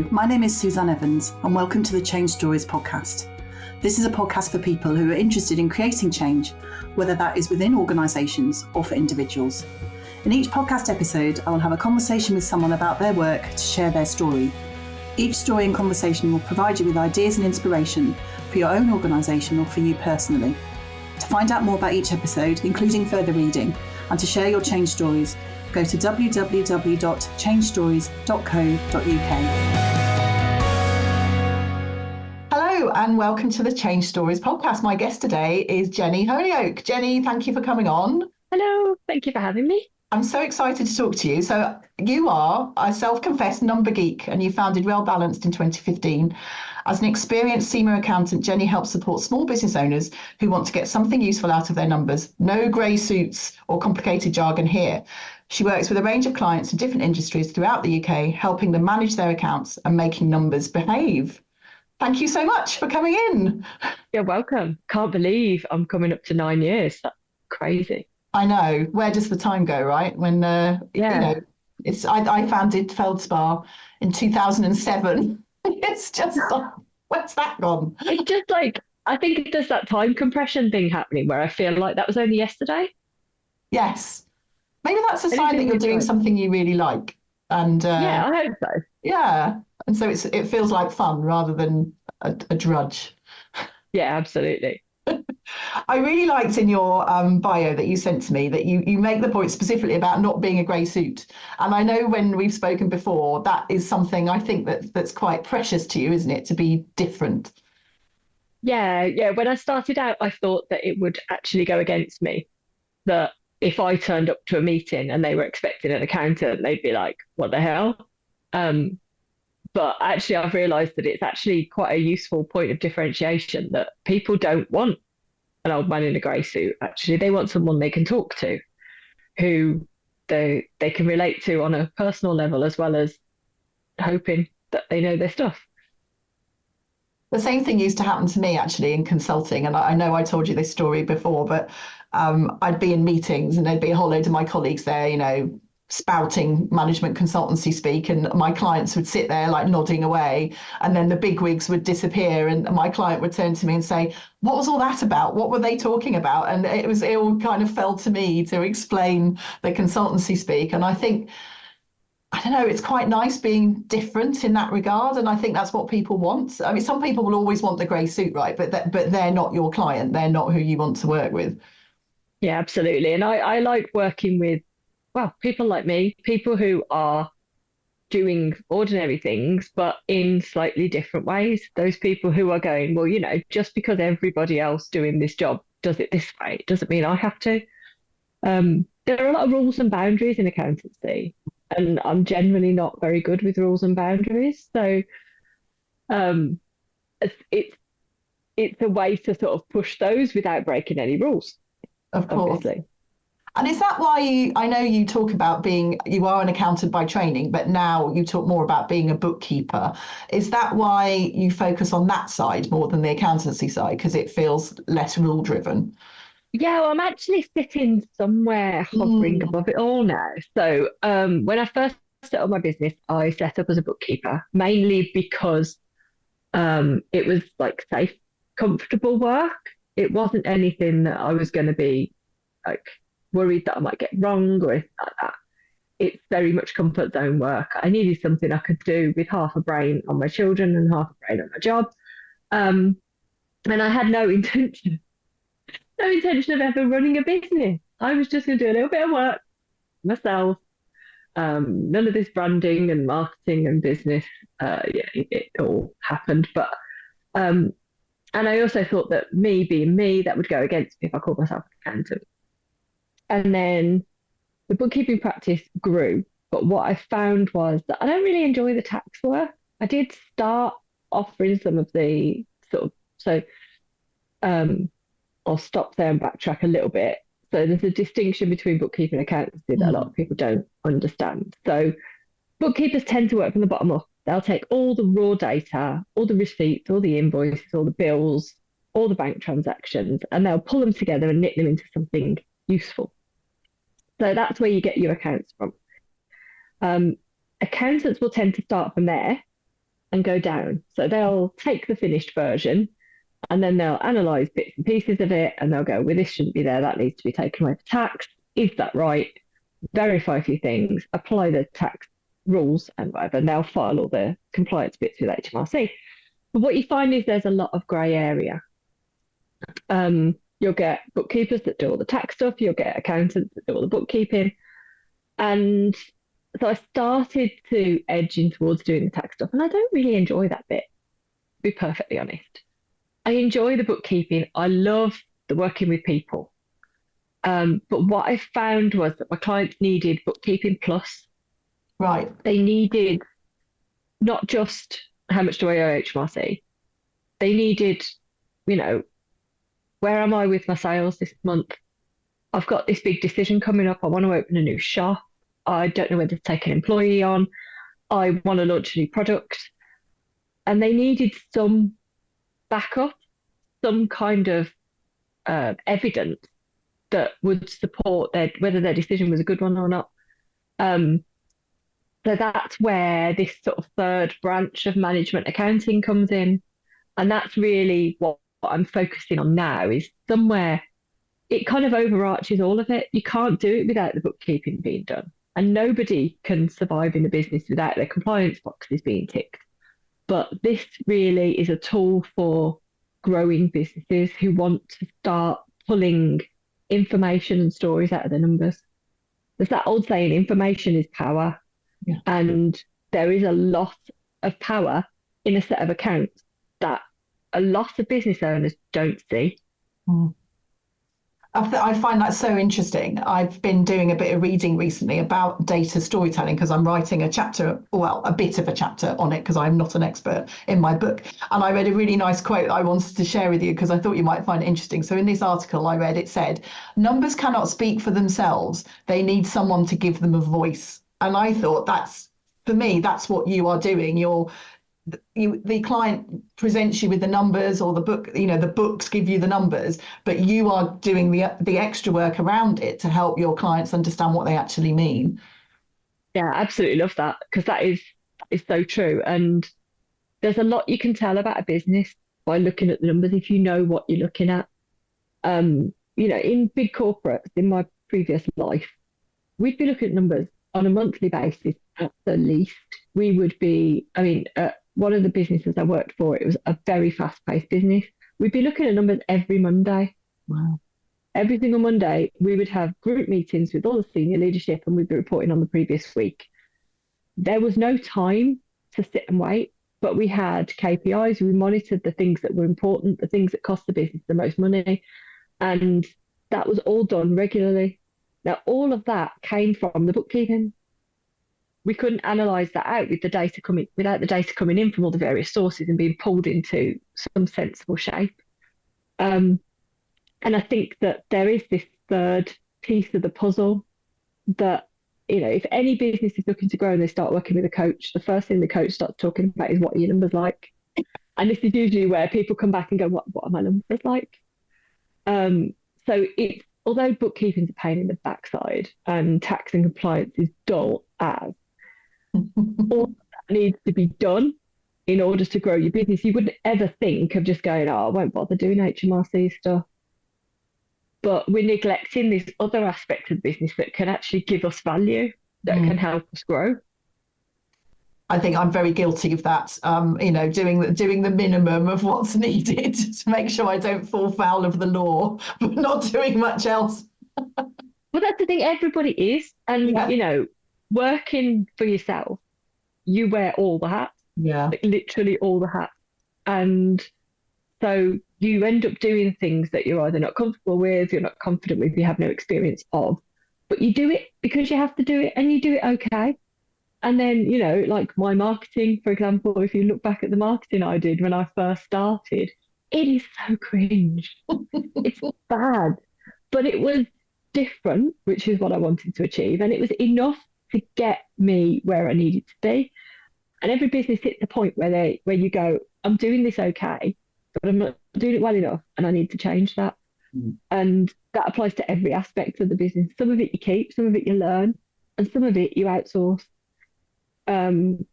Hello, my name is Susanne Evans and welcome to the Change Stories podcast. This is a podcast for people who are interested in creating change, whether that is within organisations or for individuals. In each podcast episode, I will have a conversation with someone about their work to share their story. Each story and conversation will provide you with ideas and inspiration for your own organisation or for you personally. To find out more about each episode, including further reading, and to share your change stories, go to www.changestories.co.uk. Hello and welcome to the Change Stories podcast. My guest today is Jennie Holyoake. Jennie, thank you for coming on. Hello, thank you for having me. I'm so excited to talk to you. So you are a self-confessed number geek and you founded Wellbalanced in 2015. As an experienced senior accountant, Jennie helps support small business owners who want to get something useful out of their numbers. No grey suits or complicated jargon here. She works with a range of clients in different industries throughout the UK, helping them manage their accounts and making numbers behave. Thank you so much for coming in. You're welcome. Can't believe I'm coming up to 9 years. That's crazy. I know. Where does the time go, right? When, it's I founded Feldspar in 2007. It's just like, where's that gone? It's just like, I think there's that time compression thing happening where I feel like that was only yesterday. Yes. Maybe that's a sign that you're doing something you really like. And yeah, I hope so. Yeah. And so it feels like fun rather than a drudge. Yeah, absolutely. I really liked in your bio that you sent to me that you make the point specifically about not being a grey suit. And I know when we've spoken before, that is something I think that's quite precious to you, isn't it, to be different? Yeah. When I started out, I thought that it would actually go against me. That if I turned up to a meeting and they were expecting an accountant, they'd be like, what the hell? But actually, I've realised that it's actually quite a useful point of differentiation that people don't want an old man in a grey suit. Actually, they want someone they can talk to, who they can relate to on a personal level, as well as hoping that they know their stuff. The same thing used to happen to me actually in consulting. And I know I told you this story before, but I'd be in meetings and there'd be a whole load of my colleagues there, spouting management consultancy speak, and my clients would sit there like nodding away, and then the bigwigs would disappear and my client would turn to me and say, what was all that about? What were they talking about? And it all kind of fell to me to explain the consultancy speak. And I think, I don't know, it's quite nice being different in that regard. And I think that's what people want. I mean, some people will always want the grey suit, right? But they're not your client. They're not who you want to work with. Yeah, absolutely. And I like working with, people like me, people who are doing ordinary things, but in slightly different ways. Those people who are going, just because everybody else doing this job does it this way, it doesn't mean I have to. There are a lot of rules and boundaries in accountancy, and I'm generally not very good with rules and boundaries. So it's a way to sort of push those without breaking any rules. Of course. Obviously. And is that why I know you talk about you are an accountant by training, but now you talk more about being a bookkeeper. Is that why you focus on that side more than the accountancy side? Because it feels less rule driven? Yeah, well, I'm actually sitting somewhere hovering above it all now. So when I first set up my business, I set up as a bookkeeper, mainly because it was like safe, comfortable work. It wasn't anything that I was going to be like worried that I might get wrong or anything like that. It's very much comfort zone work. I needed something I could do with half a brain on my children and half a brain on my job. And I had no intention of ever running a business. I was just going to do a little bit of work myself. None of this branding and marketing and business. It all happened. But and I also thought that me being me, that would go against me if I called myself an accountant. And then the bookkeeping practice grew. But what I found was that I don't really enjoy the tax work. I did start offering some of the I'll stop there and backtrack a little bit. So there's a distinction between bookkeeping and accountancy that a lot of people don't understand. So bookkeepers tend to work from the bottom up. They'll take all the raw data, all the receipts, all the invoices, all the bills, all the bank transactions, and they'll pull them together and knit them into something useful. So that's where you get your accounts from. Accountants will tend to start from there and go down. So they'll take the finished version and then they'll analyze bits and pieces of it and they'll go, well, this shouldn't be there. That needs to be taken away for tax. Is that right? Verify a few things, apply the tax rules and whatever. And they'll file all the compliance bits with HMRC. But what you find is there's a lot of grey area. You'll get bookkeepers that do all the tax stuff. You'll get accountants that do all the bookkeeping. And so I started to edge in towards doing the tax stuff. And I don't really enjoy that bit, to be perfectly honest. I enjoy the bookkeeping. I love the working with people. But what I found was that my clients needed bookkeeping plus. Right. They needed not just how much do I owe HMRC. They needed, you know, where am I with my sales this month? I've got this big decision coming up. I want to open a new shop. I don't know whether to take an employee on. I want to launch a new product. And they needed some backup, some kind of evidence that would support whether their decision was a good one or not. So that's where this sort of third branch of management accounting comes in. And that's really what I'm focusing on now is somewhere it kind of overarches all of it. You can't do it without the bookkeeping being done. And nobody can survive in the business without their compliance boxes being ticked. But this really is a tool for growing businesses who want to start pulling information and stories out of the numbers. There's that old saying, information is power. Yeah. And there is a lot of power in a set of accounts that a lot of business owners don't see. Mm. I find that so interesting. I've been doing a bit of reading recently about data storytelling because I'm writing a chapter, well, a bit of a chapter on it because I'm not an expert in my book. And I read a really nice quote that I wanted to share with you because I thought you might find it interesting. So in this article I read, it said, numbers cannot speak for themselves. They need someone to give them a voice. And I thought for me, that's what you are doing. The client presents you with the numbers or the book, the books give you the numbers, but you are doing the extra work around it to help your clients understand what they actually mean. Yeah, absolutely love that because that is so true. And there's a lot you can tell about a business by looking at the numbers if you know what you're looking at. In big corporates, in my previous life, we'd be looking at numbers on a monthly basis at the least. We would be, one of the businesses I worked for, it was a very fast-paced business. We'd be looking at numbers every Monday. Wow. Every single Monday, we would have group meetings with all the senior leadership and we'd be reporting on the previous week. There was no time to sit and wait, but we had KPIs. We monitored the things that were important, the things that cost the business the most money. And that was all done regularly. Now, all of that came from the bookkeeping. We couldn't analyse that out without the data coming in from all the various sources and being pulled into some sensible shape. And I think that there is this third piece of the puzzle that, if any business is looking to grow and they start working with a coach, the first thing the coach starts talking about is what are your numbers like? And this is usually where people come back and go, what are my numbers like? So although bookkeeping's a pain in the backside and tax and compliance is dull as, all that needs to be done in order to grow your business. You wouldn't ever think of just going, I won't bother doing HMRC stuff. But we're neglecting this other aspect of the business that can actually give us value, that can help us grow. I think I'm very guilty of that, doing the minimum of what's needed to make sure I don't fall foul of the law, but not doing much else. Well, that's the thing, everybody is. And, working for yourself, you wear all the hats. Yeah. Like literally all the hats. And so you end up doing things that you're either not comfortable with, you're not confident with, you have no experience of, but you do it because you have to do it and you do it okay. And then, like my marketing, for example, if you look back at the marketing I did when I first started, it is so cringe. It's bad, but it was different, which is what I wanted to achieve. And it was enough to get me where I needed to be. And every business hits a point where you go, I'm doing this okay, but I'm not doing it well enough and I need to change that. And that applies to every aspect of the business. Some of it you keep, some of it you learn, and some of it you outsource. And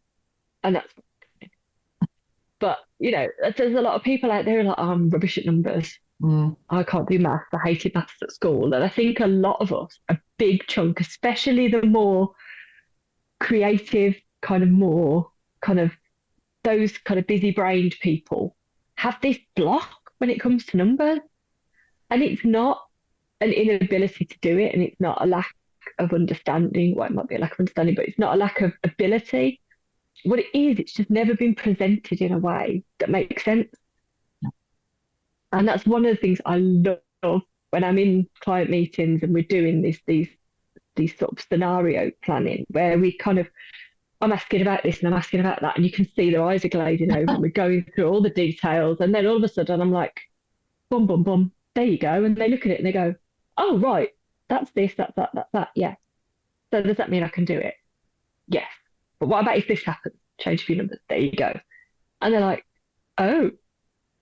that's But, there's a lot of people out there who are like, oh, I'm rubbish at numbers. Mm. I can't do maths. I hated maths at school. And I think a lot of us, a big chunk, especially the more creative, kind of more kind of those kind of busy brained people, have this block when it comes to numbers. And it's not an inability to do it, and it's not a lack of understanding. Well, it might be a lack of understanding, but it's not a lack of ability. What it is, it's just never been presented in a way that makes sense. And that's one of the things I love when I'm in client meetings and we're doing these sort of scenario planning where we kind of, I'm asking about this and I'm asking about that, and you can see their eyes are glazing over and we're going through all the details, and then all of a sudden I'm like, boom, boom, boom, there you go. And they look at it and they go, oh, right, that's this, that's that, that's that. Yeah. So does that mean I can do it? Yes. But what about if this happens? Change a few numbers. There you go. And they're like, oh.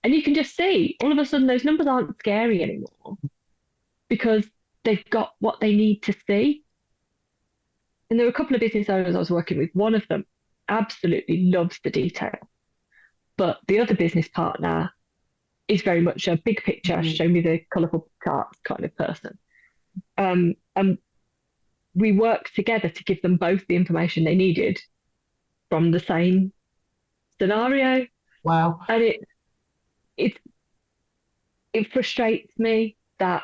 And you can just see all of a sudden those numbers aren't scary anymore because they've got what they need to see. And there were a couple of business owners I was working with. One of them absolutely loves the detail, but the other business partner is very much a big picture, show me the colourful charts kind of person. And we worked together to give them both the information they needed from the same scenario. Wow. And it frustrates me that,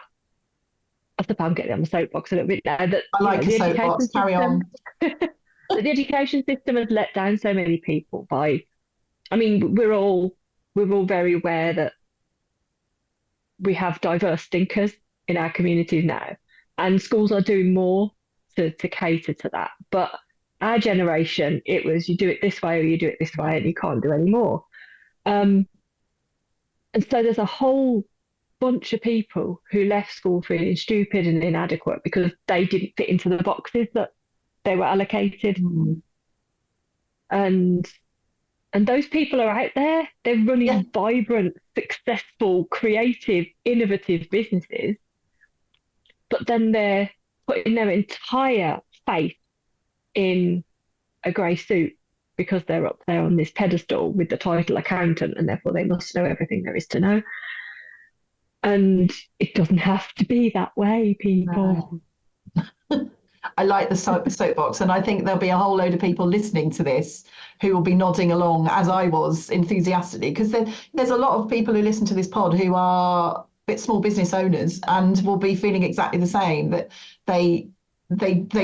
I suppose I'm getting on the soapbox a little bit now, that I like the soapbox, carry on. That the education system has let down so many people by, I mean, we're all very aware that we have diverse thinkers in our communities now, and schools are doing more to cater to that. But our generation, it was you do it this way or you do it this way, and you can't do any more. And so there's a whole bunch of people who left school feeling stupid and inadequate because they didn't fit into the boxes that they were allocated. And those people are out there. They're running vibrant, successful, creative, innovative businesses. But then they're putting their entire faith in a grey suit because they're up there on this pedestal with the title accountant, and therefore they must know everything there is to know. And it doesn't have to be that way, people. No. I like the soapbox, and I think there'll be a whole load of people listening to this who will be nodding along, as I was, enthusiastically, because there's a lot of people who listen to this pod who are bit small business owners and will be feeling exactly the same, that they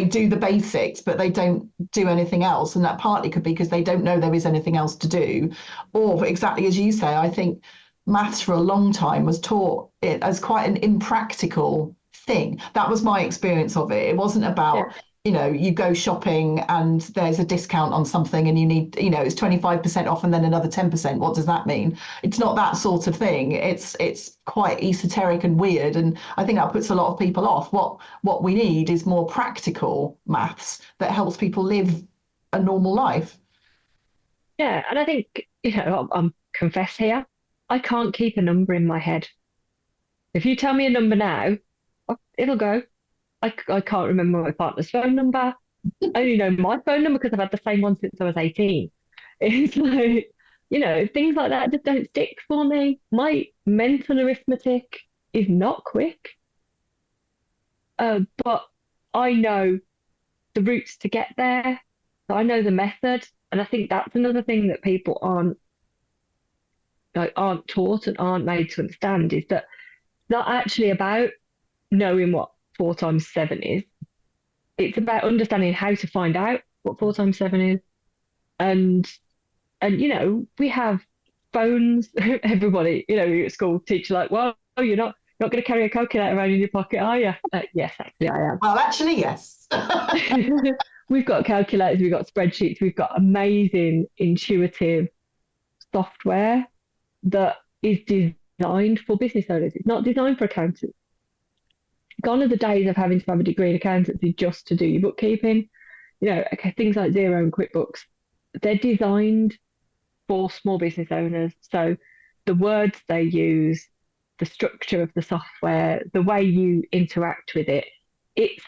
do the basics but they don't do anything else, and that partly could be because they don't know there is anything else to do, or exactly as you say, I think maths for a long time was taught it as quite an impractical thing. That was my experience of it. It wasn't about, you go shopping and there's a discount on something and you need, it's 25% off and then another 10%. What does that mean? It's not that sort of thing. It's quite esoteric and weird. And I think that puts a lot of people off. What we need is more practical maths that helps people live a normal life. Yeah. And I think, I'm confess here, I can't keep a number in my head. If you tell me a number now, it'll go. I can't remember my partner's phone number. I only know my phone number because I've had the same one since I was 18. It's like, things like that just don't stick for me. My mental arithmetic is not quick. But I know the routes to get there. So I know the method. And I think that's another thing that people aren't taught and aren't made to understand, is that it's not actually about knowing what 4 times 7 is. It's about understanding how to find out what 4 times 7 is. And we have phones. Everybody, at school, teacher like, well, you're not going to carry a calculator around in your pocket, are you? Yes, actually, I am. Well, actually, yes. We've got calculators, we've got spreadsheets, we've got amazing, intuitive software that is designed for business owners. It's not designed for accountants. Gone are the days of having to have a degree in accountancy just to do your bookkeeping. Things like Xero and QuickBooks, they're designed for small business owners. So the words they use, the structure of the software, the way you interact with it, it's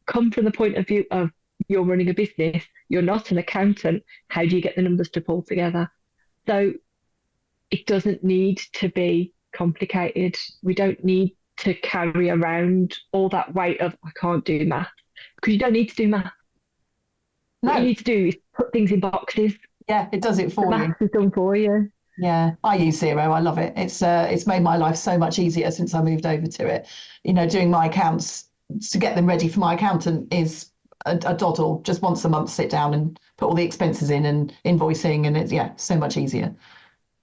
come from the point of view of you're running a business. You're not an accountant. How do you get the numbers to pull together? So it doesn't need to be complicated. We don't need to carry around all that weight of I can't do math because you don't need to do math. What you No, need to do is put things in boxes. yeah, it does it The for you. math is done for you. Yeah, I use Zero. I love it. It's made my life so much easier since I moved over to it. Doing my accounts to get them ready for my accountant is a doddle. Just once a month, sit down and put all the expenses in and invoicing, and it's so much easier.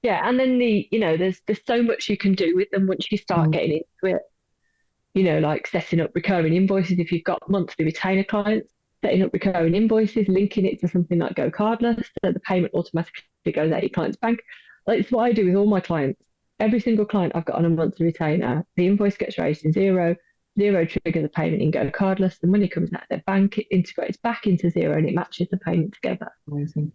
Yeah, and then there's so much you can do with them once you start Mm, getting into it. Like setting up recurring invoices if you've got monthly retainer clients, setting up recurring invoices, linking it to something like Go Cardless, so the payment automatically goes out your client's bank. Like it's what I do with all my clients. Every single client I've got on a monthly retainer, the invoice gets raised in Zero. Zero triggers the payment in Go Cardless. The money comes out of their bank, it integrates back into Zero, and it matches the payment together. amazing.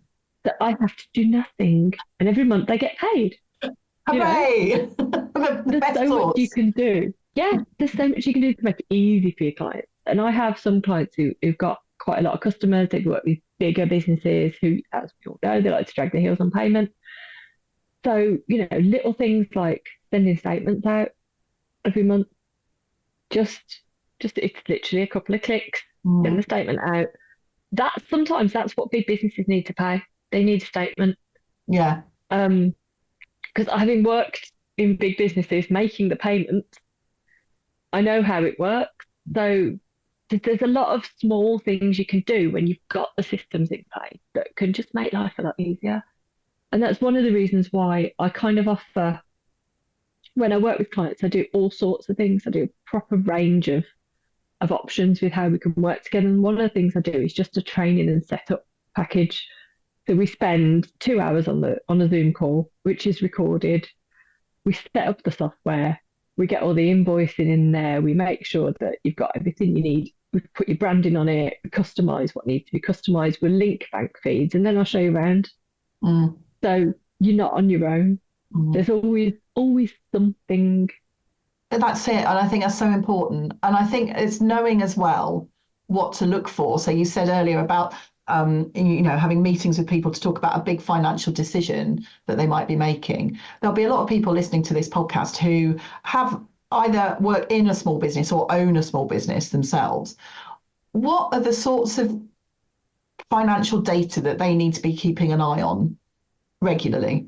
So I have to do nothing, and every month they get paid. You know, Hooray! The there's best so much you thoughts. can do. Yeah, there's so much you can do to make it easy for your clients. And I have some clients who've got quite a lot of customers. They've worked with bigger businesses who, as we all know, they like to drag their heels on payment. So, little things like sending statements out every month, just it's literally a couple of clicks, getting Mm, the statement out. That's what big businesses need to pay. They need a statement. yeah, Because having worked in big businesses making the payments, I know how it works. So there's a lot of small things you can do when you've got the systems in place that can just make life a lot easier. And that's one of the reasons why I kind of offer, when I work with clients, I do all sorts of things. I do a proper range of options with how we can work together. And one of the things I do is just a training and setup package. So we spend 2 hours on a Zoom call, which is recorded. We set up the software. We get all the invoicing in there. We make sure that you've got everything you need. We put your branding on it. We customize what needs to be customized. We link bank feeds, and then I'll show you around. mm, So you're not on your own. mm. There's always something. That's it. And I think that's so important. And I think it's knowing as well what to look for. So you said earlier about having meetings with people to talk about a big financial decision that they might be making. There'll be a lot of people listening to this podcast who have either work in a small business or own a small business themselves. What are the sorts of financial data that they need to be keeping an eye on regularly?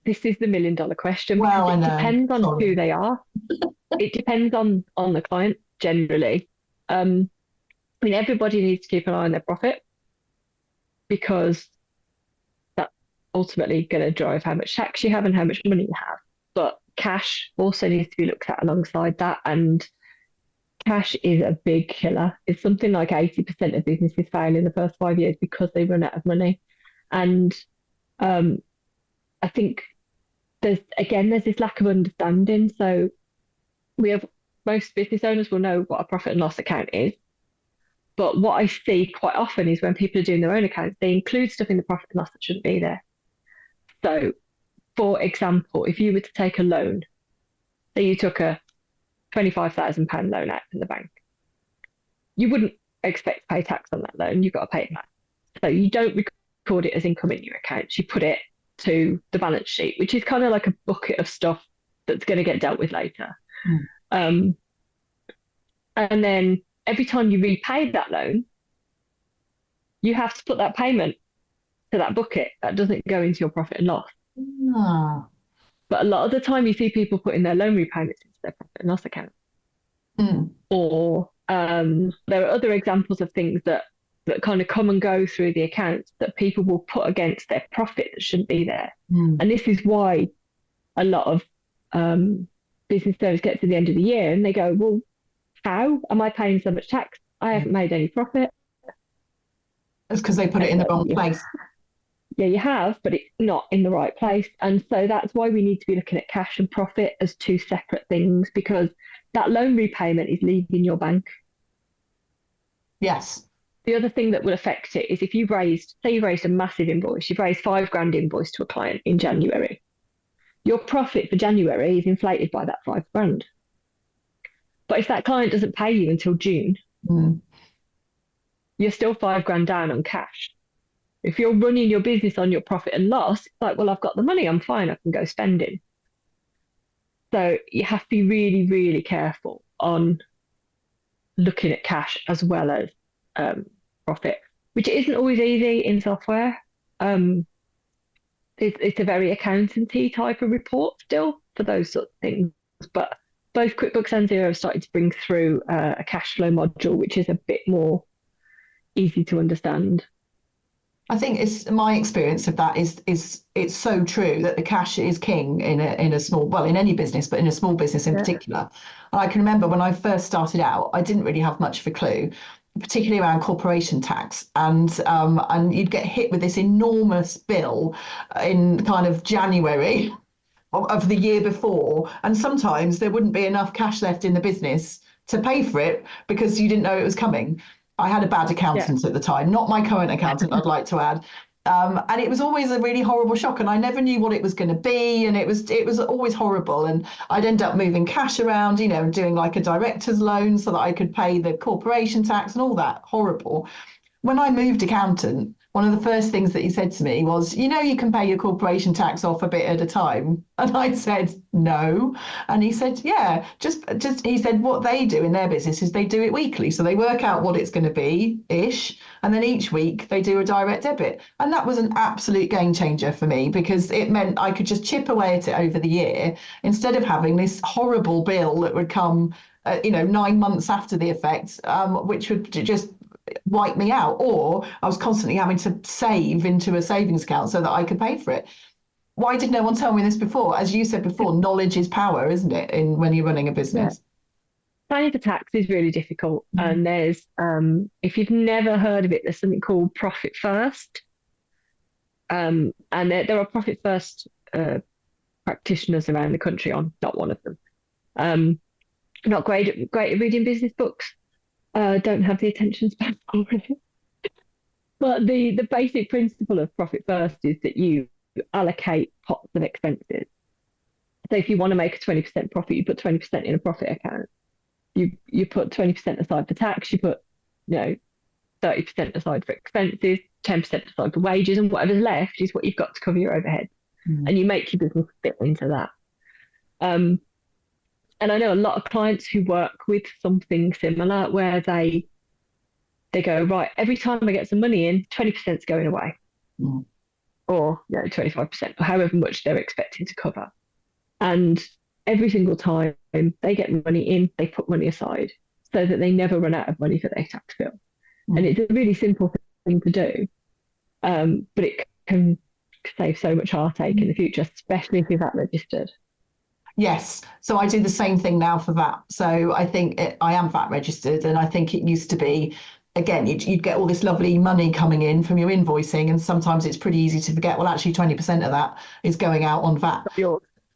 This is the $1 million question because Well, I it know. depends on who Sorry. they are. It depends on the client generally. Everybody needs to keep an eye on their profit because that's ultimately going to drive how much tax you have and how much money you have. But cash also needs to be looked at alongside that. And cash is a big killer. It's something like 80% of businesses fail in the first 5 years because they run out of money. And I think there's this lack of understanding. So most business owners will know what a profit and loss account is. But what I see quite often is when people are doing their own accounts, they include stuff in the profit and loss that shouldn't be there. So, for example, if you were to take a loan, say you took a £25,000 loan out from the bank, you wouldn't expect to pay tax on that loan. You've got to pay it back. So you don't record it as income in your accounts. You put it to the balance sheet, which is kind of like a bucket of stuff that's going to get dealt with later. Mm. And then every time you repay that loan, you have to put that payment to that bucket. That doesn't go into your profit and loss. Ah. But a lot of the time, you see people putting their loan repayments into their profit and loss account. Mm. Or there are other examples of things that kind of come and go through the accounts that people will put against their profit that shouldn't be there. Mm. And this is why a lot of business owners get to the end of the year and they go, well, how am I paying so much tax? I haven't made any profit. It's because they put it in the wrong place. Yeah, you have, but it's not in the right place. And so that's why we need to be looking at cash and profit as two separate things, because that loan repayment is leaving your bank. Yes. The other thing that will affect it is if you've raised a massive invoice, you've raised £5,000 invoice to a client in January. Your profit for January is inflated by that £5,000. But if that client doesn't pay you until June, Mm. you're still £5,000 down on cash. If you're running your business on your profit and loss, it's like, well, I've got the money, I'm fine, I can go spending. So you have to be really, really careful on looking at cash as well as profit, which isn't always easy in software. Um, it's a very accountancy type of report still for those sort of things. But both QuickBooks and Xero have started to bring through a cash flow module, which is a bit more easy to understand. I think it's my experience of that is it's so true that the cash is king in a small, well, in any business, but in a small business in Yeah. particular. And I can remember when I first started out, I didn't really have much of a clue, particularly around corporation tax, and you'd get hit with this enormous bill in kind of January of the year before, and sometimes there wouldn't be enough cash left in the business to pay for it because you didn't know it was coming. I had a bad Yeah. accountant at the time, not my current accountant, I'd like to add. And it was always a really horrible shock, and I never knew what it was going to be, and it was always horrible. And I'd end up moving cash around, and doing like a director's loan so that I could pay the corporation tax and all that horrible. When I moved accountant, one of the first things that he said to me was, you can pay your corporation tax off a bit at a time. And I said, no. And he said, yeah, just he said what they do in their business is they do it weekly. So they work out what it's going to be ish. And then each week they do a direct debit. And that was an absolute game changer for me because it meant I could just chip away at it over the year instead of having this horrible bill that would come 9 months after the effect, which would just wipe me out, or I was constantly having to save into a savings account so that I could pay for it. Why did no one tell me this before? As you said before, knowledge is power, isn't it, in when you're running a business? Planning for tax is really difficult. And there's, if you've never heard of it, there's something called Profit First. And there are Profit First practitioners around the country. I'm not one of them. Not great at reading business books. Don't have the attention span for it. But the basic principle of Profit First is that you allocate pots of expenses. So if you want to make a 20% profit, you put 20% in a profit account. You put 20% aside for tax, you put 30% aside for expenses, 10% aside for wages, and whatever's left is what you've got to cover your overhead. And you make your business fit into that. And I know a lot of clients who work with something similar where they go, right, every time I get some money in, 20% is going away. Or 25%, or however much they're expecting to cover. And every single time they get money in, they put money aside so that they never run out of money for their tax bill. And it's a really simple thing to do, but it can save so much heartache in the future, especially if you're VAT registered. Yes, so I do the same thing now for VAT. So I think I am VAT registered, and I think it used to be, again, you'd get all this lovely money coming in from your invoicing, and sometimes it's pretty easy to forget, well, actually 20% of that is going out on VAT.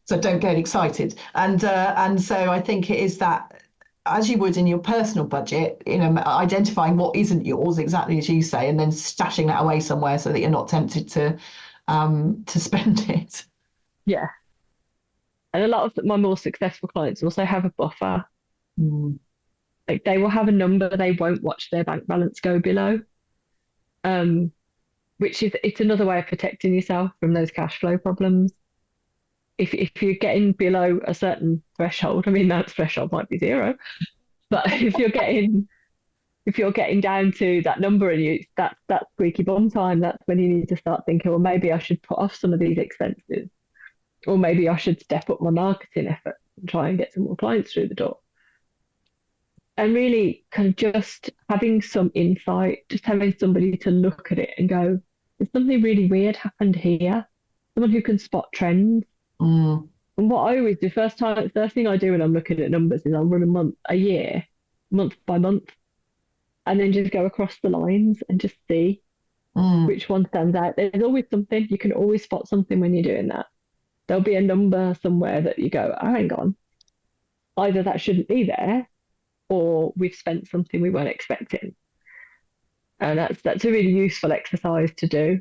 So don't get excited. And so I think it is that, as you would in your personal budget, identifying what isn't yours, exactly as you say, and then stashing that away somewhere so that you're not tempted to spend it. Yeah. And a lot of my more successful clients also have a buffer. Like they will have a number they won't watch their bank balance go below, which it's another way of protecting yourself from those cash flow problems. If you're getting below a certain threshold, I mean that threshold might be 0, but if you're getting down to that number and that's squeaky bum time, that's when you need to start thinking, well, maybe I should put off some of these expenses. Or maybe I should step up my marketing effort and try and get some more clients through the door. And really kind of just having some insight, just having somebody to look at it and go, there's something really weird happened here. Someone who can spot trends. And what I always do, first thing I do when I'm looking at numbers is I'll run a year, month by month, and then just go across the lines and just see which one stands out. There's always something. You can always spot something when you're doing that. There'll be a number somewhere that you go, oh, hang on, either that shouldn't be there or we've spent something we weren't expecting. And that's a really useful exercise to do.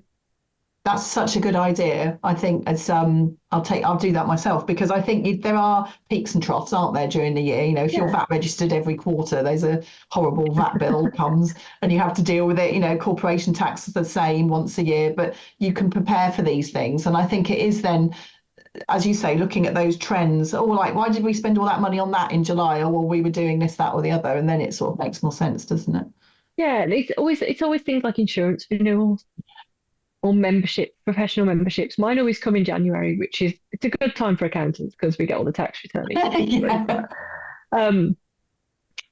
That's such a good idea. I think it's I'll do that myself because I think there are peaks and troughs, aren't there, during the year? You know, if you're Yeah. VAT registered every quarter, there's a horrible VAT bill comes and you have to deal with it. You know, corporation tax is the same once a year, but you can prepare for these things. And I think it is then, as you say, looking at those trends, or like, why did we spend all that money on that in July? Or well, we were doing this, that, or the other, and then it sort of makes more sense, doesn't it? Yeah, and it's always things like insurance renewals or membership, professional memberships. Mine always come in January, which is it's a good time for accountants because we get all the tax return in January. Yeah. Um,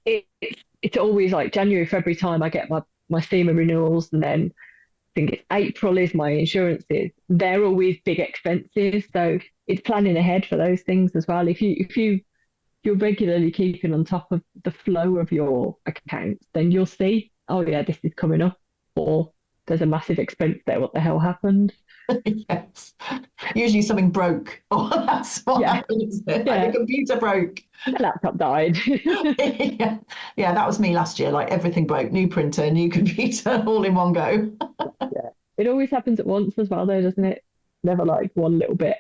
it's always like January, February time. I get my SEMA renewals, and then I think it's April is my insurances. They're always big expenses, so it's planning ahead for those things as well. If you're regularly keeping on top of the flow of your accounts, then you'll see, oh yeah, this is coming up, or there's a massive expense there. What the hell happened? Yes. Usually something broke. Oh, that's what Yeah, happened, isn't it? Like yeah, the computer broke. the laptop died. Yeah. Yeah, that was me last year. Like everything broke. New printer, new computer, all in one go. Yeah, it always happens at once as well, though, doesn't it? Never like one little bit.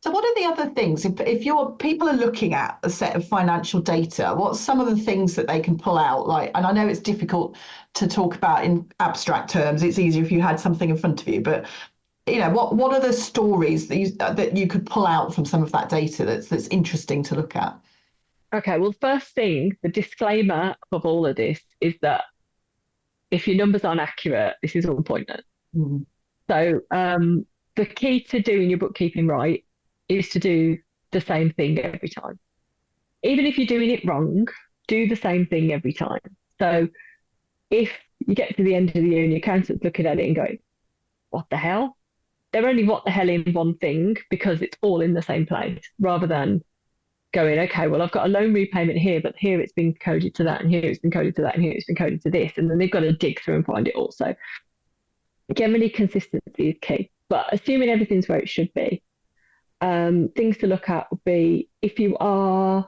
So what are the other things? If your people are looking at a set of financial data, what's some of the things that they can pull out? Like, and I know it's difficult to talk about in abstract terms. It's easier if you had something in front of you, but you know, what are the stories that you could pull out from some of that data that's interesting to look at? Okay, well, first thing, the disclaimer of all of this is that if your numbers aren't accurate, this is all pointless. Mm. So, the key to doing your bookkeeping right is to do the same thing every time. Even if you're doing it wrong, do the same thing every time. So, if you get to the end of the year and your accountant's looking at it and going, what the hell? They're only what the hell in one thing because it's all in the same place rather than going, okay, well, I've got a loan repayment here, but here it's been coded to that, and here it's been coded to that, and here it's been coded to this. And then they've got to dig through and find it all. So generally consistency is key. But assuming everything's where it should be, things to look at would be if you are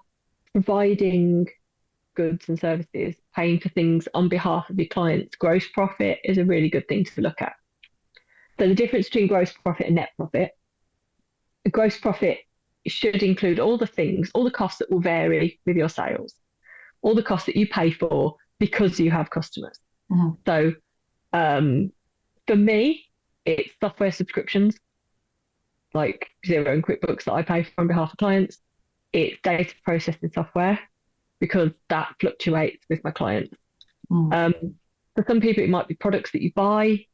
providing goods and services, paying for things on behalf of your clients, gross profit is a really good thing to look at. So the difference between gross profit and net profit, gross profit should include all the things, all the costs that will vary with your sales, all the costs that you pay for because you have customers. Mm-hmm. So for me, it's software subscriptions like Xero and QuickBooks that I pay for on behalf of clients. It's data processing software because that fluctuates with my clients. For some people, it might be products that you buy,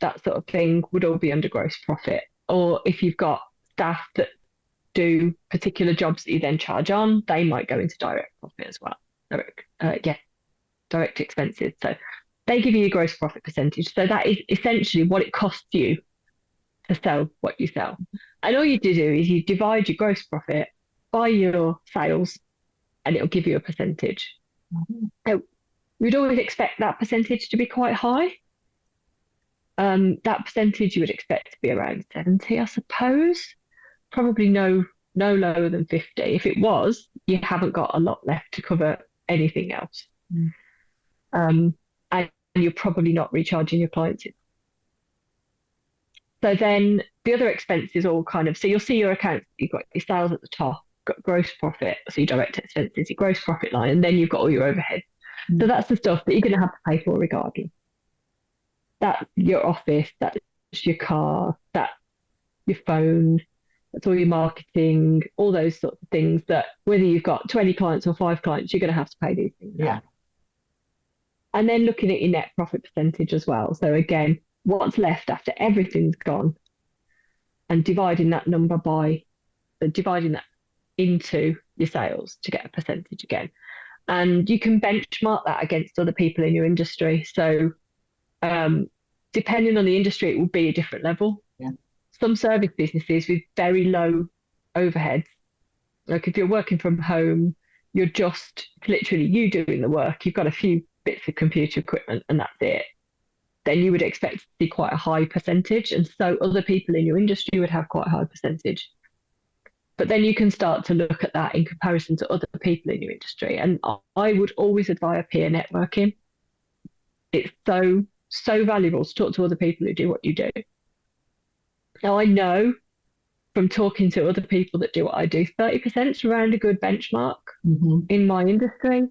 that sort of thing would all be under gross profit. Or if you've got staff that do particular jobs that you then charge on, they might go into direct profit as well. Direct expenses. So they give you a gross profit percentage. So that is essentially what it costs you to sell what you sell. And all you do is you divide your gross profit by your sales and it'll give you a percentage. Mm-hmm. So we'd always expect that percentage to be quite high. That percentage you would expect to be around 70, I suppose. Probably no lower than 50. If it was, you haven't got a lot left to cover anything else. And you're probably not recharging your clients. So then the other expenses all kind of, so you'll see your accounts, you've got your sales at the top, got gross profit, so your direct expenses, your gross profit line, and then you've got all your overheads. So that's the stuff that you're going to have to pay for regardless. That's your office, that's your car, that's your phone, that's all your marketing, all those sorts of things that whether you've got 20 clients or 5 clients, you're going to have to pay these things. Yeah. And then looking at your net profit percentage as well. So again, what's left after everything's gone and dividing that into your sales to get a percentage again. And you can benchmark that against other people in your industry. So depending on the industry, it will be a different level. Yeah. Some service businesses with very low overheads, like if you're working from home, you're just literally you doing the work, you've got a few bits of computer equipment and that's it, then you would expect to see quite a high percentage. And so other people in your industry would have quite a high percentage. But then you can start to look at that in comparison to other people in your industry. And I would always advise peer networking. It's so so valuable to talk to other people who do what you do. Now, I know from talking to other people that do what I do, 30% is around a good benchmark in my industry.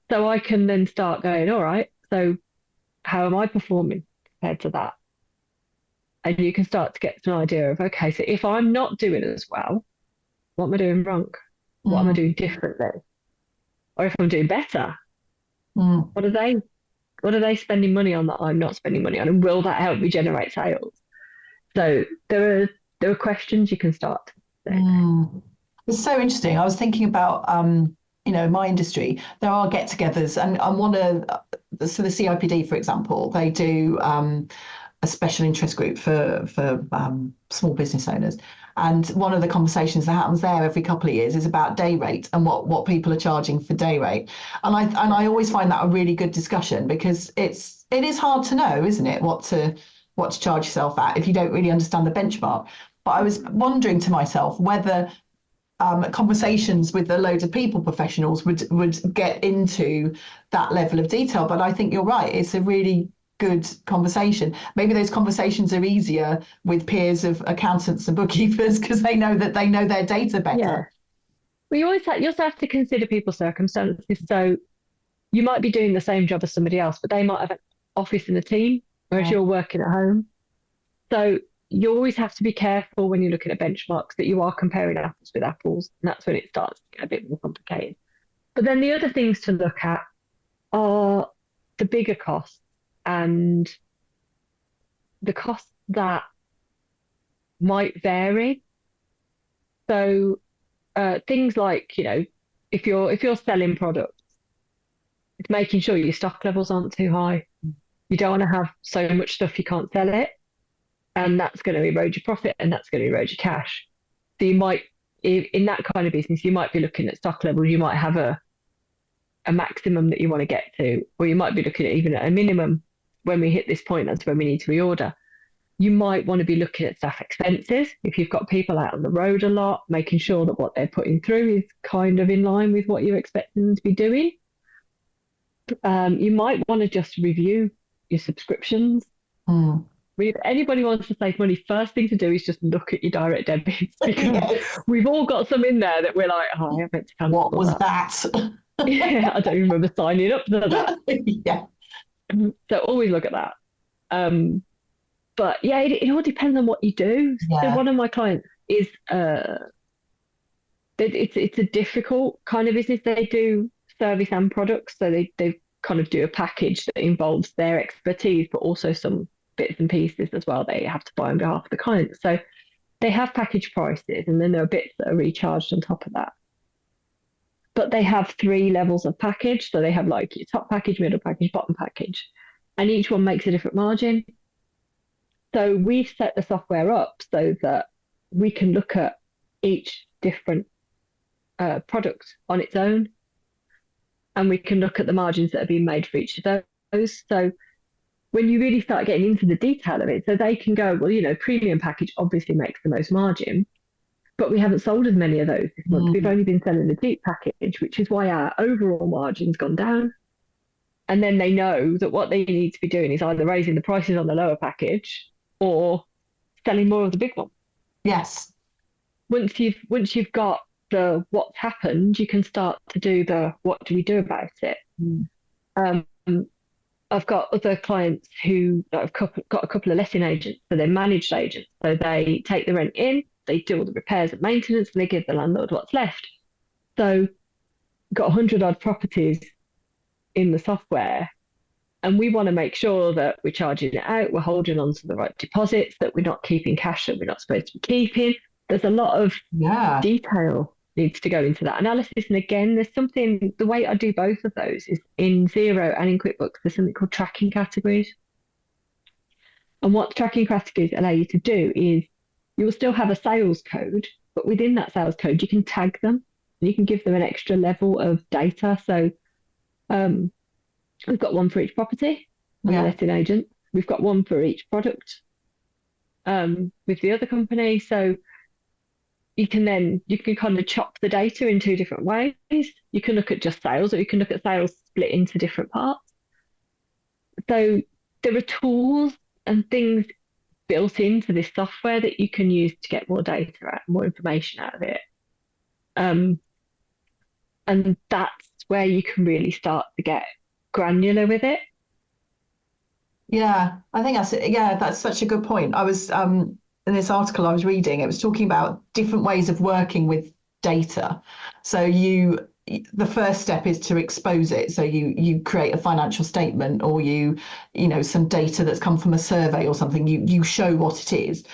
So I can then start going, all right, so how am I performing compared to that? And you can start to get an idea of, okay, so if I'm not doing as well, what am I doing wrong? What am I doing differently? Or if I'm doing better, what are they spending money on that I'm not spending money on? And will that help me generate sales? So there are questions you can start. It's so interesting. I was thinking about in my industry, there are get-togethers, and one of so the CIPD, for example, they do a special interest group for small business owners. And one of the conversations that happens there every couple of years is about day rate and what people are charging for day rate. And I always find that a really good discussion, because it is hard to know, isn't it, what to charge yourself at if you don't really understand the benchmark. But I was wondering to myself whether conversations with a load of people professionals would get into that level of detail. But I think you're right. It's a really good conversation. Maybe those conversations are easier with peers of accountants and bookkeepers because they know their data better. Yeah. Well, you also have to consider people's circumstances. So you might be doing the same job as somebody else, but they might have an office and a team, whereas you're working at home. So you always have to be careful when you're looking at benchmarks that you are comparing apples with apples, and that's when it starts to get a bit more complicated. But then the other things to look at are the bigger costs and the costs that might vary. So things like, if you're selling products, it's making sure your stock levels aren't too high. You don't want to have so much stuff you can't sell it, and that's going to erode your profit, and that's going to erode your cash. So you might, in that kind of business, you might be looking at stock levels. You might have a maximum that you want to get to, or you might be looking at even at a minimum. When we hit this point, that's when we need to reorder. You might want to be looking at staff expenses. If you've got people out on the road a lot, making sure that what they're putting through is kind of in line with what you're expecting them to be doing. You might want to just review your subscriptions. If anybody wants to save money, first thing to do is just look at your direct debits, because we've all got some in there that we're like, oh, I meant to cancel. What was that? Yeah, I don't even remember signing up for that. Yeah. So always look at that. But yeah, it all depends on what you do. Yeah. So one of my clients is it's a difficult kind of business. They do service and products, so they kind of do a package that involves their expertise, but also some bits and pieces as well they have to buy on behalf of the client. So they have package prices, and then there are bits that are recharged on top of that. But they have 3 levels of package. So they have like your top package, middle package, bottom package, and each one makes a different margin. So we've set the software up so that we can look at each different product on its own, and we can look at the margins that are being made for each of those. So when you really start getting into the detail of it, so they can go, well, premium package obviously makes the most margin, but we haven't sold as many of those this month. We've only been selling the cheap package, which is why our overall margin's gone down. And then they know that what they need to be doing is either raising the prices on the lower package or selling more of the big one. Yes. Once you've got the what's happened, you can start to do the what do we do about it. I've got other clients who have got a couple of letting agents, so they're managed agents. So they take the rent in, they do all the repairs and maintenance, and they give the landlord what's left. So got 100 odd properties in the software, and we want to make sure that we're charging it out, we're holding on to the right deposits, that we're not keeping cash that we're not supposed to be keeping. There's a lot of detail needs to go into that analysis. And again, there's something, the way I do both of those is in Xero and in QuickBooks, there's something called tracking categories. And what tracking categories allow you to do is you will still have a sales code, but within that sales code, you can tag them and you can give them an extra level of data. So we've got one for each property, I'm a letting agent. We've got one for each product with the other company. So you can kind of chop the data in 2 different ways. You can look at just sales, or you can look at sales split into different parts. So there are tools and things built into this software that you can use to get more data out, more information out of it. Um, and that's where you can really start to get granular with it. Yeah, I think that's such a good point. I was in this article I was reading, it was talking about different ways of working with data. So the first step is to expose it. So you create a financial statement, or some data that's come from a survey or something, you show what it is.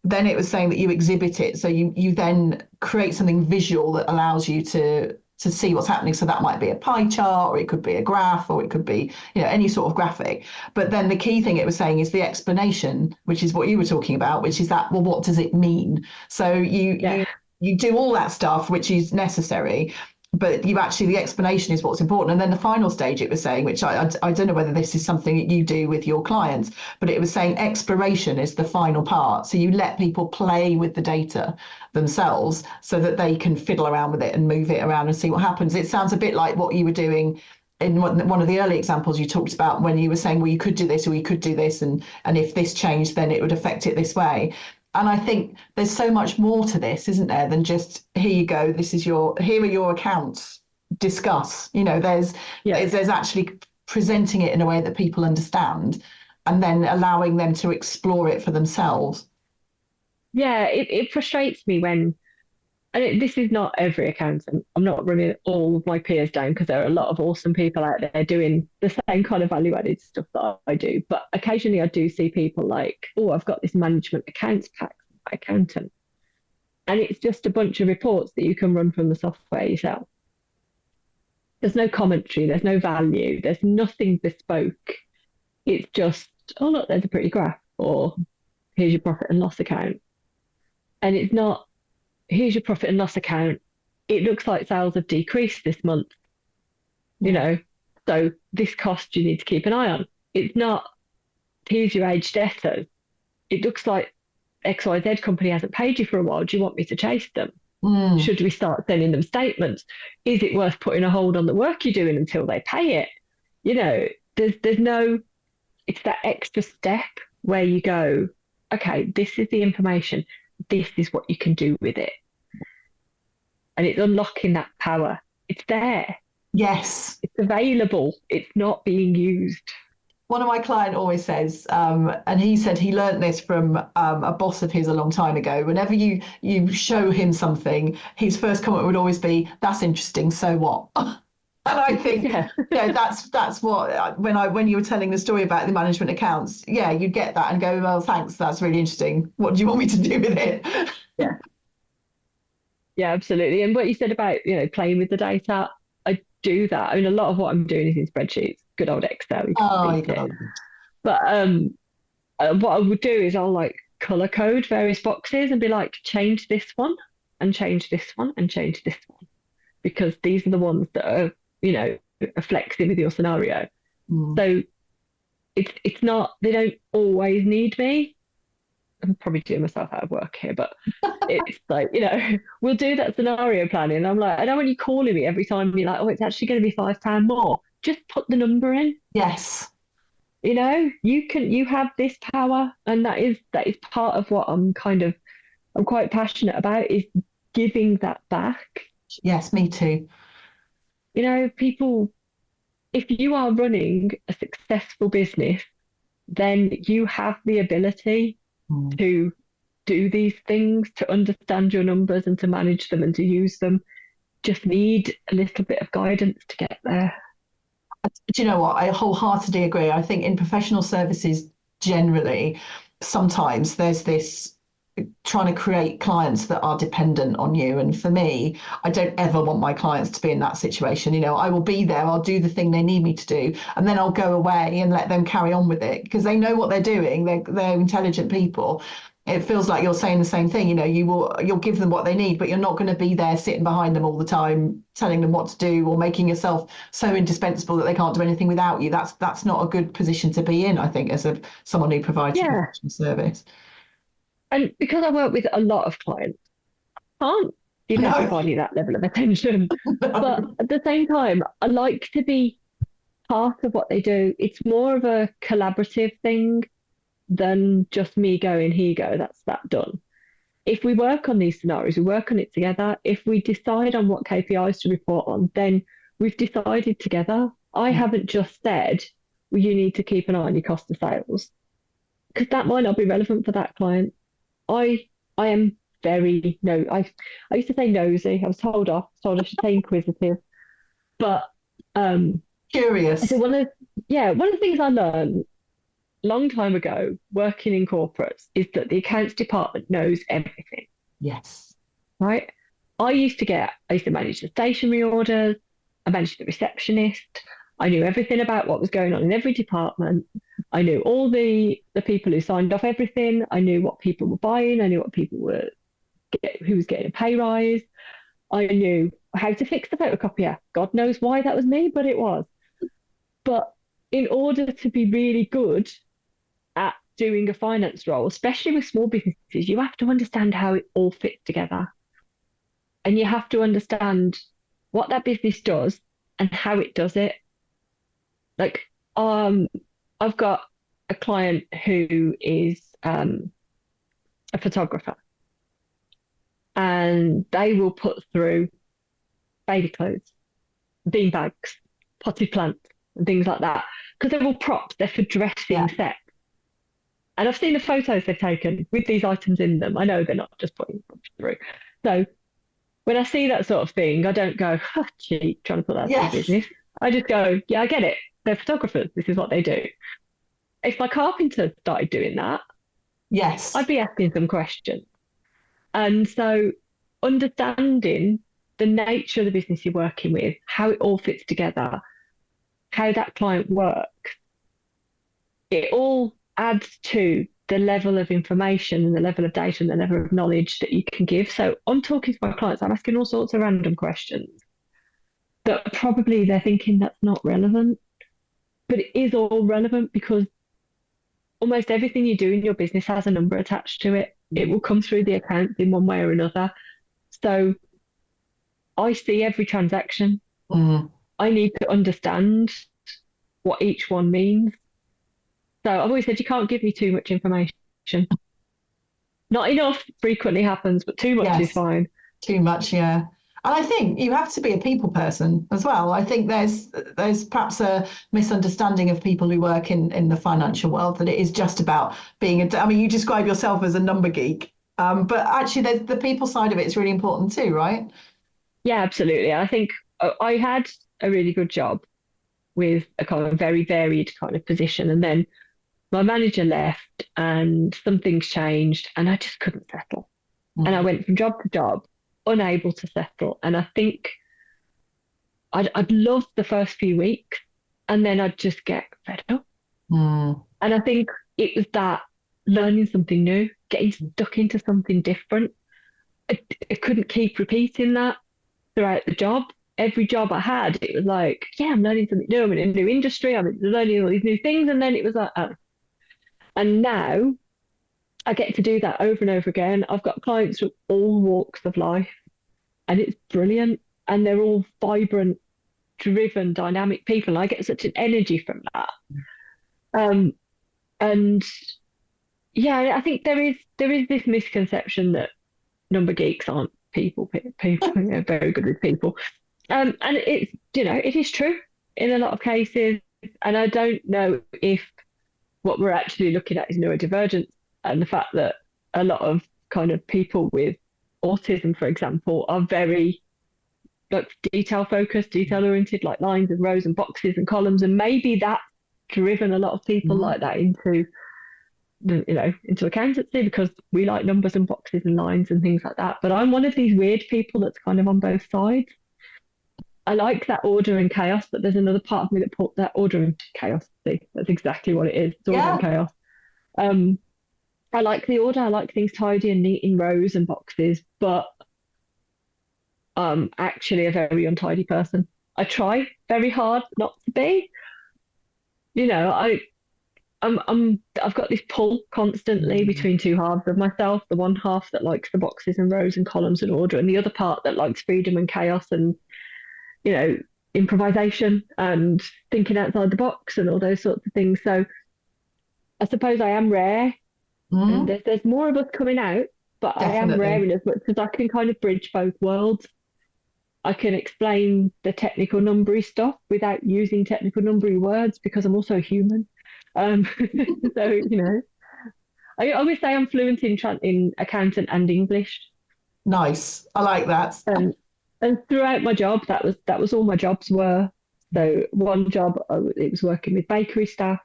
Then it was saying that you exhibit it. So you then create something visual that allows you to see what's happening. So that might be a pie chart, or it could be a graph, or it could be, any sort of graphic. But then the key thing it was saying is the explanation, which is what you were talking about, which is that, well, what does it mean? So you do all that stuff, which is necessary, but the explanation is what's important. And then the final stage it was saying, which I don't know whether this is something that you do with your clients, but it was saying exploration is the final part. So you let people play with the data themselves so that they can fiddle around with it and move it around and see what happens. It sounds a bit like what you were doing in one of the early examples you talked about, when you were saying, well, you could do this or you could do this, and if this changed, then it would affect it this way. And I think there's so much more to this, isn't there, than just, here you go, here are your accounts, discuss. There's actually presenting it in a way that people understand, and then allowing them to explore it for themselves. Yeah, it frustrates me when, and this is not every accountant. I'm not running all of my peers down, because there are a lot of awesome people out there doing the same kind of value added stuff that I do. But occasionally I do see people like, oh, I've got this management accounts pack from my accountant. And it's just a bunch of reports that you can run from the software yourself. There's no commentary, there's no value, there's nothing bespoke. It's just, oh, look, there's a pretty graph, or here's your profit and loss account. And it's not, here's your profit and loss account. It looks like sales have decreased this month, so this cost you need to keep an eye on. It's not, here's your aged debtors. It looks like XYZ company hasn't paid you for a while. Do you want me to chase them? Should we start sending them statements? Is it worth putting a hold on the work you're doing until they pay it? There's no, it's that extra step where you go, okay, this is the information. This is what you can do with it. And it's unlocking that power. It's there. Yes. It's available. It's not being used. One of my clients always says, and he said he learned this from a boss of his a long time ago. Whenever you show him something, his first comment would always be, "That's interesting. So what?" And I think, that's what, when you were telling the story about the management accounts, you get that and go, well, thanks, that's really interesting. What do you want me to do with it? Yeah. Yeah, absolutely. And what you said about, playing with the data, I do that. I mean, a lot of what I'm doing is in spreadsheets, good old Excel. You can But what I would do is I'll color code various boxes and be like, change this one and change this one and change this one, because these are the ones that are, are flexing with your scenario. So it's not, they don't always need me. I'm probably doing myself out of work here, but it's like, we'll do that scenario planning. And I'm like, I don't want you calling me every time you're like, oh, it's actually going to be £5 more. Just put the number in. Yes. You have this power, and that is part of what I'm quite passionate about, is giving that back. Yes, me too. People, if you are running a successful business, then you have the ability to do these things, to understand your numbers and to manage them and to use them. Just need a little bit of guidance to get there. Do you know what? I wholeheartedly agree. I think in professional services generally, sometimes there's this trying to create clients that are dependent on you. And for me, I don't ever want my clients to be in that situation. I will be there, I'll do the thing they need me to do, and then I'll go away and let them carry on with it, because they know what they're doing. They're intelligent people. It feels like you're saying the same thing. You'll give them what they need, but you're not going to be there sitting behind them all the time, telling them what to do, or making yourself so indispensable that they can't do anything without you. That's not a good position to be in, I think, as someone who provides a professional service. And because I work with a lot of clients, I can't give everybody that level of attention. But at the same time, I like to be part of what they do. It's more of a collaborative thing than just me going, here you go, that's that done. If we work on these scenarios, we work on it together. If we decide on what KPIs to report on, then we've decided together. I haven't just said, well, you need to keep an eye on your cost of sales, because that might not be relevant for that client. I am very no. I used to say nosy. I was told off. Told I should say inquisitive. But so Curious. one of the things I learned a long time ago working in corporates is that the accounts department knows everything, Yes. right? I used to manage the stationery orders. I managed the receptionist. I knew everything about what was going on in every department. I knew all the people who signed off everything. I knew what people were buying. I knew what people were who was getting a pay rise. I knew how to fix the photocopier. God knows why that was me, but it was. But in order to be really good at doing a finance role, especially with small businesses, you have to understand how it all fits together. And you have to understand what that business does and how it does it. Like, I've got a client who is a photographer, and they will put through baby clothes, bean bags, potted plants, and things like that. Because they're all props, they're for dressing Yeah. sets. And I've seen the photos they've taken with these items in them. I know they're not just putting them through. So when I see that sort of thing, I don't go, oh, gee, trying to put that through Yes. business. I just go, yeah, I get it. They're photographers. This is what they do. If my carpenter started doing that, I'd Yes. be asking some questions. And so understanding the nature of the business you're working with, how it all fits together, how that client works, it all adds to the level of information and the level of data and the level of knowledge that you can give. So I'm talking to my clients, I'm asking all sorts of random questions that probably they're thinking that's not relevant, but it is all relevant because almost everything you do in your business has a number attached to it. It will come through the accounts in one way or another. So I see every transaction. Mm. I need to understand what each one means. So I've always said you can't give me too much information. Not enough frequently happens, but too much is Yes. fine. Too much, yeah. And I think you have to be a people person as well. I think there's perhaps a misunderstanding of people who work in the financial world that it is just about being I mean, you describe yourself as a number geek, but actually there's the people side of it is really important too, right? Yeah, absolutely. I think I had a really good job with a kind of very varied kind of position. And then my manager left and some things changed and I just couldn't settle. And I Mm. went from job to job, unable to settle. And I think I'd love the first few weeks and then I'd just get fed up. Mm. And I think it was that learning something new, getting stuck into something different. I couldn't keep repeating that throughout the job. Every job I had, it was like, yeah, I'm learning something new. I'm in a new industry. I'm learning all these new things. And then it was like, oh. And now I get to do that over and over again. I've got clients from all walks of life, and it's brilliant. And they're all vibrant, driven, dynamic people. And I get such an energy from that. Um, and yeah, I think there is this misconception that number geeks aren't people, very good with people. And it's, it is true in a lot of cases. And I don't know if what we're actually looking at is neurodivergence and the fact that a lot of kind of people with autism, for example, are very like detail focused, detail oriented, like lines and rows and boxes and columns. And maybe that's driven a lot of people Mm. like that into accountancy because we like numbers and boxes and lines and things like that. But I'm one of these weird people that's kind of on both sides. I like that order and chaos, but there's another part of me that put that order and chaos. See, that's exactly what it is. It's order and Yeah. chaos. Um, I like the order. I like things tidy and neat in rows and boxes, but actually a very untidy person. I try very hard not to be. I've got this pull constantly Mm. between two halves of myself, the one half that likes the boxes and rows and columns and order, and the other part that likes freedom and chaos and, you know, improvisation and thinking outside the box and all those sorts of things. So I suppose I am rare, and Mm, there's more of us coming out, but I am rare definitely. in as much as I can kind of bridge both worlds. I can explain the technical numbery stuff without using technical numbery words because I'm also human. Um, so I always say I'm fluent in accountant and English, Nice. I like that. and throughout my job, that was all my jobs were. So one job, it was working with bakery staff.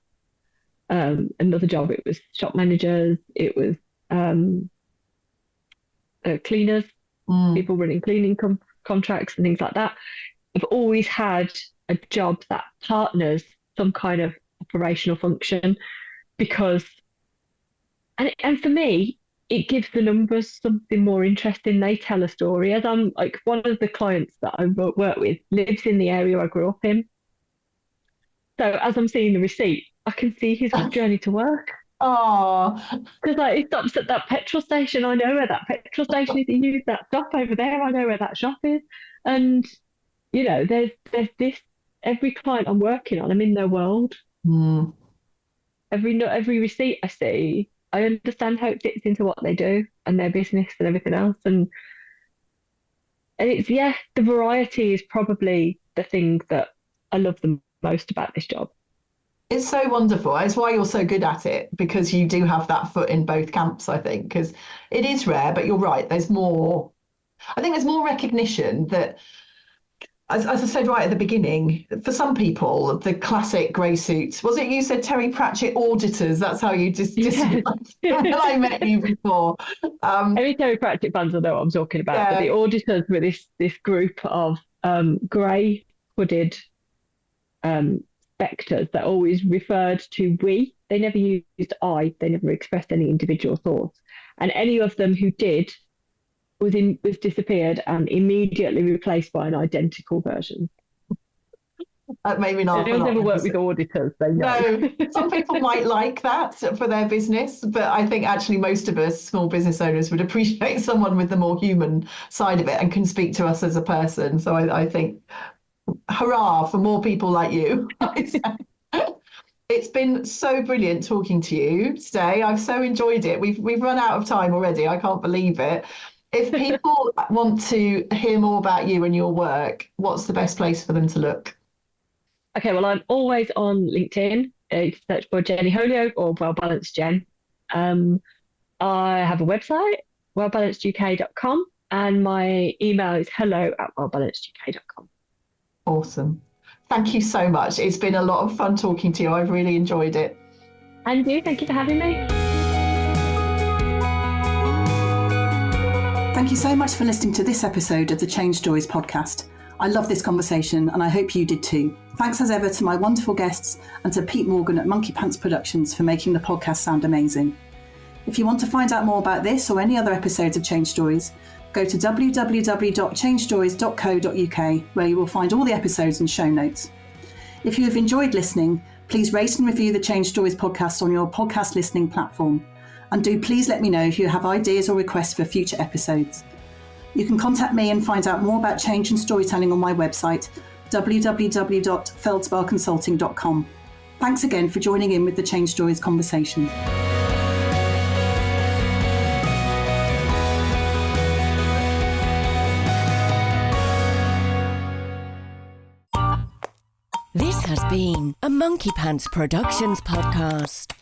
Another job, it was shop managers. It was um, cleaners, Mm, people running cleaning contracts and things like that. I've always had a job that partners some kind of operational function because, and for me, it gives the numbers something more interesting. They tell a story. As I'm like one of the clients that I work with lives in the area I grew up in. So as I'm seeing the receipt, I can see his journey to work. oh, Because like he stops at that petrol station, I know where that petrol station is. He used that shop over there, I know where that shop is. And there's this every client I'm working on, I'm in their world. mm. Every receipt I see, I understand how it fits into what they do and their business and everything else. And it's the variety is probably the thing that I love the most about this job. It's so wonderful. It's why you're so good at it, because you do have that foot in both camps, I think, because it is rare, but you're right. There's more, I think there's more recognition that, as I said right at the beginning, for some people, the classic grey suits, was it you said Terry Pratchett auditors? That's how you just Yes. described when I met you before. Um, Any Terry Pratchett fans will know what I'm talking about. But the yeah, auditors were this group of grey hooded um, spectres that always referred to we. They never used I. They never expressed any individual thoughts. And any of them who did was disappeared and immediately replaced by an identical version. that made me laugh a Anyone's lot. ever worked with auditors, they know. No, some people might like that for their business, but I think actually most of us small business owners would appreciate someone with the more human side of it and can speak to us as a person. So I think, hurrah for more people like you. It's been so brilliant talking to you today. I've so enjoyed it. We've run out of time already. I can't believe it. If people want to hear more about you and your work, what's the best place for them to look? Okay, well, I'm always on LinkedIn. You can search for Jennie Holyoake or Wellbalanced Jen. Um, I have a website, wellbalanceduk.com, and my email is hello@wellbalanceduk.com. Awesome. Thank you so much. It's been a lot of fun talking to you. I've really enjoyed it. And you, thank you for having me. Thank you so much for listening to this episode of the Change Stories podcast. I love this conversation and I hope you did too. Thanks as ever to my wonderful guests and to Pete Morgan at Monkey Pants Productions for making the podcast sound amazing. If you want to find out more about this or any other episodes of Change Stories, go to www.changestories.co.uk where you will find all the episodes and show notes. If you have enjoyed listening, please rate and review the Change Stories podcast on your podcast listening platform. And do please let me know if you have ideas or requests for future episodes. You can contact me and find out more about change and storytelling on my website, www.feldsparconsulting.com. Thanks again for joining in with the Change Stories conversation. This has been a Monkey Pants Productions podcast.